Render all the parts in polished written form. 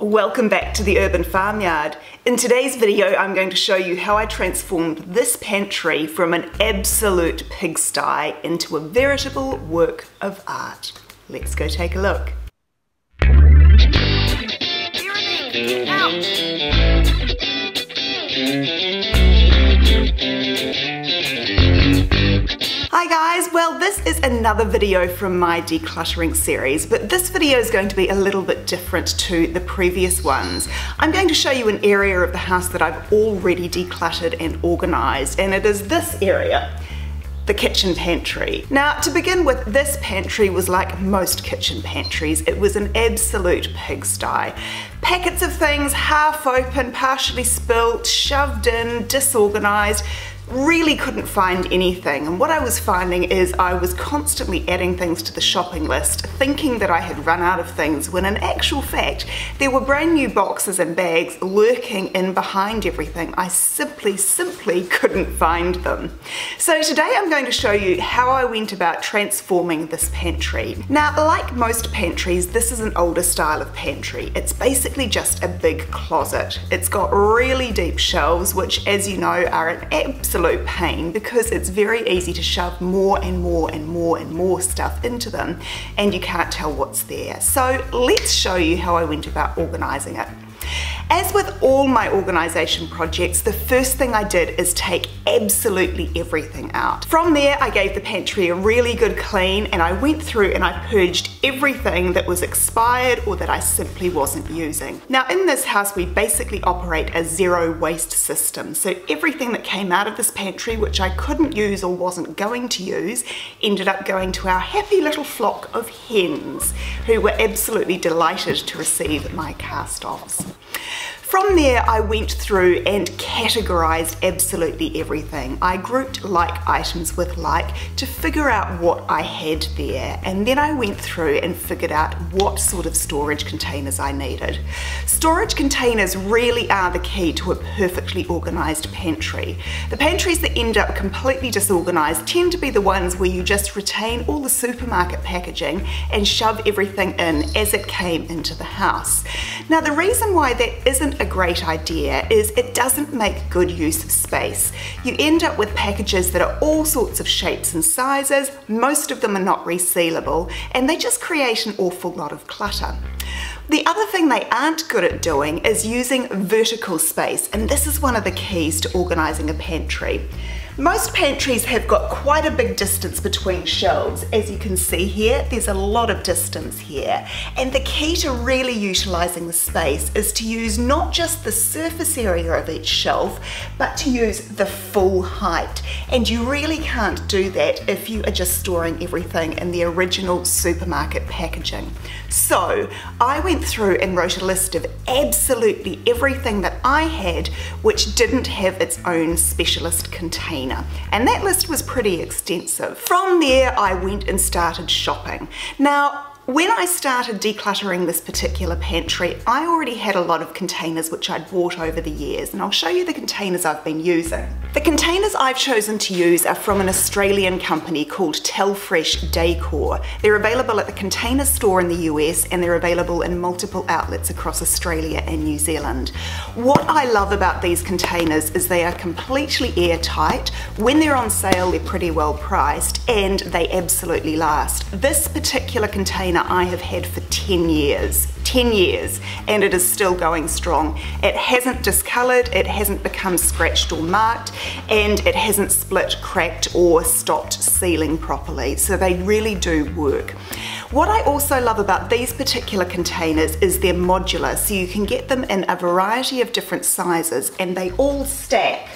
Welcome back to the Urban Farmyard. In today's video, I'm going to show you how I transformed this pantry from an absolute pigsty into a veritable work of art. Let's go take a look. Hi guys, well this is another video from my decluttering series, but this video is going to be a little bit different to the previous ones. I'm going to show you an area of the house that I've already decluttered and organised, and it is this area. The kitchen pantry. Now, to begin with, this pantry was like most kitchen pantries. It was an absolute pigsty. Packets of things half open, partially spilt, shoved in, disorganised. Really couldn't find anything, and what I was finding is I was constantly adding things to the shopping list, thinking that I had run out of things, when in actual fact there were brand new boxes and bags lurking in behind everything. I simply couldn't find them. So today I'm going to show you how I went about transforming this pantry. Now, like most pantries, this is an older style of pantry. It's basically just a big closet. It's got really deep shelves, which, as you know, are an absolute pain because it's very easy to shove more and more stuff into them and you can't tell what's there. So let's show you how I went about organising it. As with all my organisation projects, the first thing I did is take absolutely everything out. From there, I gave the pantry a really good clean and I went through and I purged everything that was expired or that I simply wasn't using. Now, in this house, we basically operate a zero waste system. So everything that came out of this pantry, which I couldn't use or wasn't going to use, ended up going to our happy little flock of hens, who were absolutely delighted to receive my cast-offs. From there, I went through and categorised absolutely everything. I grouped like items with like to figure out what I had there, and then I went through and figured out what sort of storage containers I needed. Storage containers really are the key to a perfectly organised pantry. The pantries that end up completely disorganised tend to be the ones where you just retain all the supermarket packaging and shove everything in as it came into the house. Now, the reason why that isn't a great idea is it doesn't make good use of space. You end up with packages that are all sorts of shapes and sizes, most of them are not resealable, and they just create an awful lot of clutter. The other thing they aren't good at doing is using vertical space, and this is one of the keys to organising a pantry. Most pantries have got quite a big distance between shelves. As you can see here, there's a lot of distance here. And the key to really utilising the space is to use not just the surface area of each shelf, but to use the full height. And you really can't do that if you are just storing everything in the original supermarket packaging. So I went through and wrote a list of absolutely everything that I had which didn't have its own specialist container. And that list was pretty extensive. From there, I went and started shopping. Now, when I started decluttering this particular pantry, I already had a lot of containers which I'd bought over the years, and I'll show you the containers I've been using. The containers I've chosen to use are from an Australian company called Telfresh Decor. They're available at the Container Store in the US, and they're available in multiple outlets across Australia and New Zealand. What I love about these containers is they are completely airtight. When they're on sale, they're pretty well priced, and they absolutely last. This particular container I have had for 10 years, and it is still going strong. It hasn't discoloured, it hasn't become scratched or marked, and it hasn't split, cracked, or stopped sealing properly, so they really do work. What I also love about these particular containers is they're modular, so you can get them in a variety of different sizes, and they all stack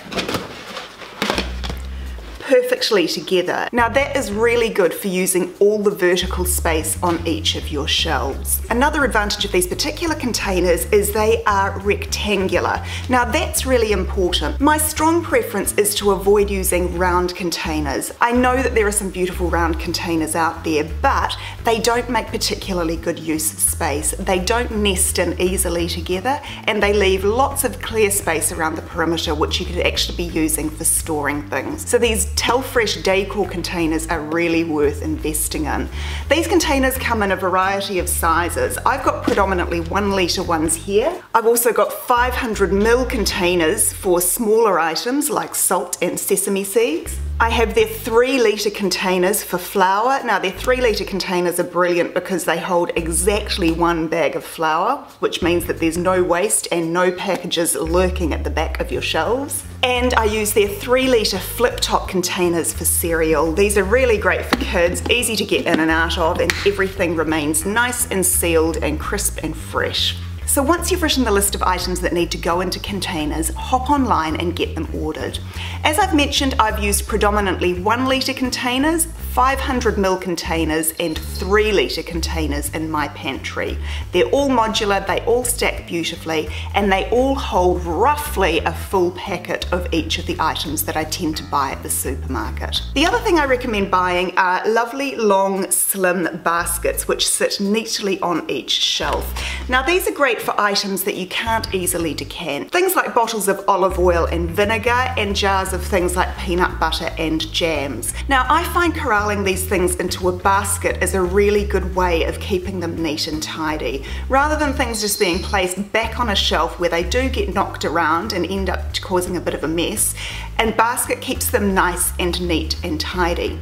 perfectly together. Now, that is really good for using all the vertical space on each of your shelves. Another advantage of these particular containers is they are rectangular. Now, that's really important. My strong preference is to avoid using round containers. I know that there are some beautiful round containers out there, but they don't make particularly good use of space. They don't nest in easily together, and they leave lots of clear space around the perimeter which you could actually be using for storing things. So these Telfresh decor containers are really worth investing in. These containers come in a variety of sizes. I've got predominantly 1 litre ones here. I've also got 500ml containers for smaller items like salt and sesame seeds. I have their 3 litre containers for flour. Now their 3 litre containers are brilliant because they hold exactly 1 bag of flour, which means that there's no waste and no packages lurking at the back of your shelves. And I use their 3 litre flip top containers for cereal. These are really great for kids, easy to get in and out of, and everything remains nice and sealed and crisp and fresh. So once you've written the list of items that need to go into containers, hop online and get them ordered. As I've mentioned, I've used predominantly 1 litre containers, 500ml containers and 3 litre containers in my pantry. They're all modular, they all stack beautifully, and they all hold roughly a full packet of each of the items that I tend to buy at the supermarket. The other thing I recommend buying are lovely long slim baskets which sit neatly on each shelf. Now these are great for items that you can't easily decant. Things like bottles of olive oil and vinegar and jars of things like peanut butter and jams. Now I find corralling these things into a basket is a really good way of keeping them neat and tidy, rather than things just being placed back on a shelf where they do get knocked around and end up causing a bit of a mess. And basket keeps them nice and neat and tidy.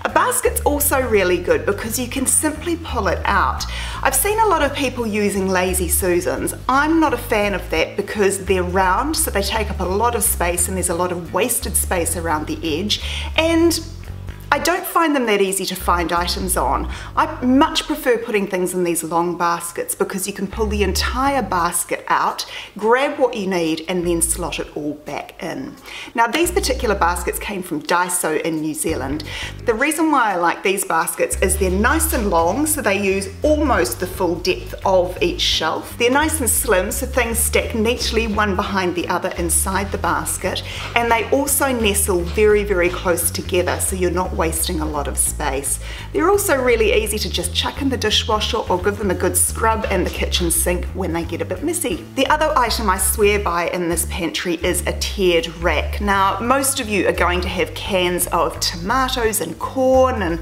A basket's also really good because you can simply pull it out. I've seen a lot of people using Lazy Susans. I'm not a fan of that because they're round, so they take up a lot of space and there's a lot of wasted space around the edge, and I don't find them that easy to find items on. I much prefer putting things in these long baskets because you can pull the entire basket out, grab what you need, and then slot it all back in. Now these particular baskets came from Daiso in New Zealand. The reason why I like these baskets is they're nice and long, so they use almost the full depth of each shelf. They're nice and slim, so things stack neatly one behind the other inside the basket, and they also nestle very, very close together, so you're not wasting a lot of space. They're also really easy to just chuck in the dishwasher or give them a good scrub in the kitchen sink when they get a bit messy. The other item I swear by in this pantry is a tiered rack. Now most of you are going to have cans of tomatoes and corn and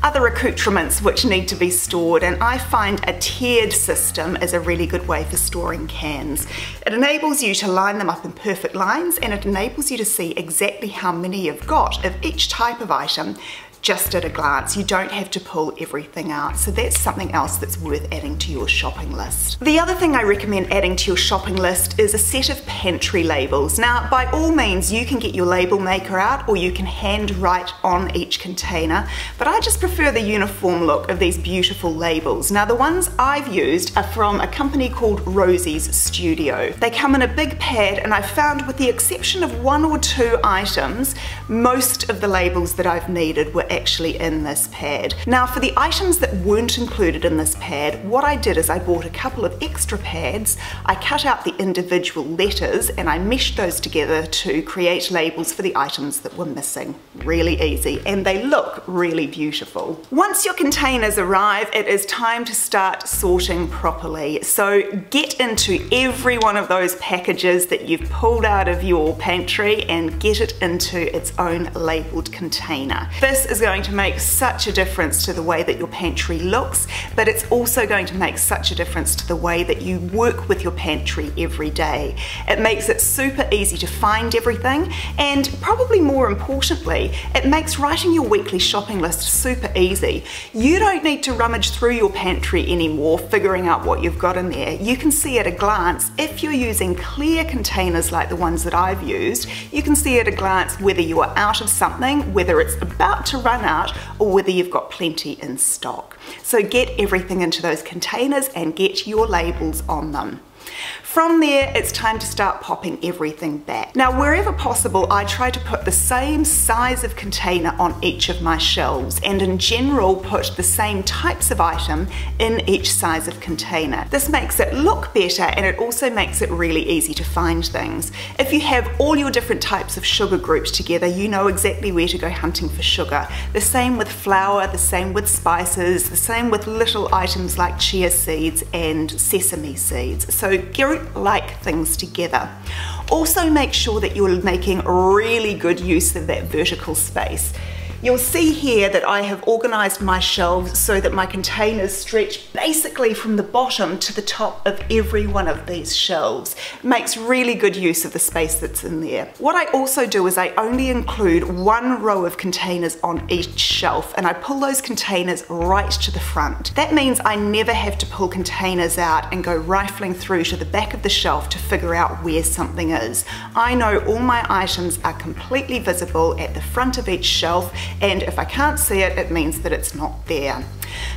other accoutrements which need to be stored, and I find a tiered system is a really good way for storing cans. It enables you to line them up in perfect lines, and it enables you to see exactly how many you've got of each type of item just at a glance. You don't have to pull everything out, so that's something else that's worth adding to your shopping list. The other thing I recommend adding to your shopping list is a set of pantry labels. Now by all means you can get your label maker out or you can hand write on each container, but I just prefer the uniform look of these beautiful labels. Now the ones I've used are from a company called Rosie's Studio. They come in a big pad, and I've found with the exception of 1 or 2 items, most of the labels that I've needed were actually in this pad. Now for the items that weren't included in this pad, what I did is I bought a couple of extra pads, I cut out the individual letters and I meshed those together to create labels for the items that were missing. Really easy, and they look really beautiful. Once your containers arrive, it is time to start sorting properly. So get into every one of those packages that you've pulled out of your pantry and get it into its own labeled container. This is going to make such a difference to the way that your pantry looks, but it's also going to make such a difference to the way that you work with your pantry every day. It makes it super easy to find everything, and probably more importantly, it makes writing your weekly shopping list super easy. You don't need to rummage through your pantry anymore figuring out what you've got in there. You can see at a glance, if you're using clear containers like the ones that I've used, you can see at a glance whether you are out of something, whether it's about to run out, or whether you've got plenty in stock. So get everything into those containers and get your labels on them. From there, it's time to start popping everything back. Now, wherever possible, I try to put the same size of container on each of my shelves, and in general, put the same types of item in each size of container. This makes it look better, and it also makes it really easy to find things. If you have all your different types of sugar grouped together, you know exactly where to go hunting for sugar. The same with flour, the same with spices, the same with little items like chia seeds and sesame seeds. So group like things together. Also make sure that you're making really good use of that vertical space. You'll see here that I have organized my shelves so that my containers stretch basically from the bottom to the top of every one of these shelves. It makes really good use of the space that's in there. What I also do is I only include one row of containers on each shelf, and I pull those containers right to the front. That means I never have to pull containers out and go rifling through to the back of the shelf to figure out where something is. I know all my items are completely visible at the front of each shelf, and if I can't see it, it means that it's not there.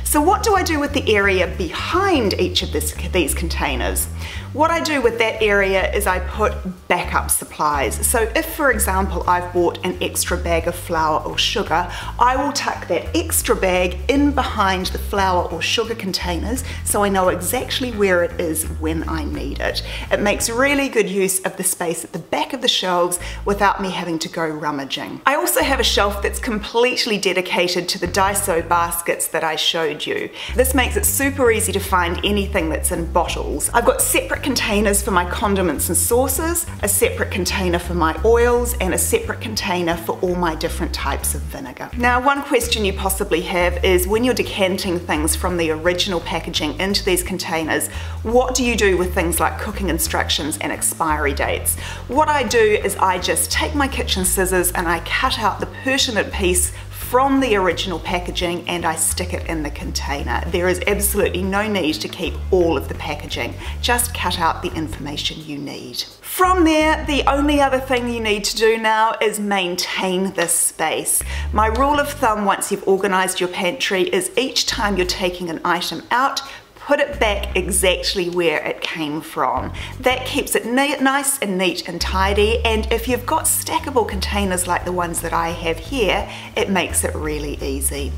So what do I do with the area behind each of these containers? What I do with that area is I put backup supplies. So if, for example, I've bought an extra bag of flour or sugar, I will tuck that extra bag in behind the flour or sugar containers so I know exactly where it is when I need it. It makes really good use of the space at the back of the shelves without me having to go rummaging. I also have a shelf that's completely dedicated to the Daiso baskets that I showed you. This makes it super easy to find anything that's in bottles. I've got separate containers for my condiments and sauces, a separate container for my oils, and a separate container for all my different types of vinegar. Now, one question you possibly have is when you're decanting things from the original packaging into these containers, what do you do with things like cooking instructions and expiry dates? What I do is I just take my kitchen scissors and I cut out the pertinent piece from the original packaging and I stick it in the container. There is absolutely no need to keep all of the packaging. Just cut out the information you need. From there, the only other thing you need to do now is maintain this space. My rule of thumb once you've organized your pantry is each time you're taking an item out, put it back exactly where it came from. That keeps it nice and neat and tidy, and if you've got stackable containers like the ones that I have here, it makes it really easy.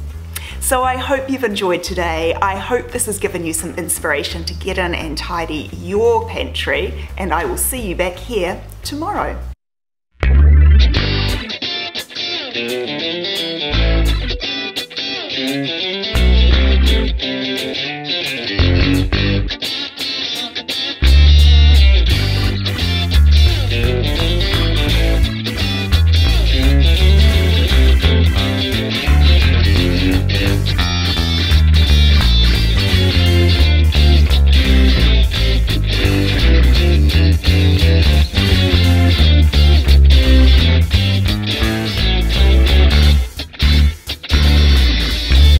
So I hope you've enjoyed today. I hope this has given you some inspiration to get in and tidy your pantry, and I will see you back here tomorrow.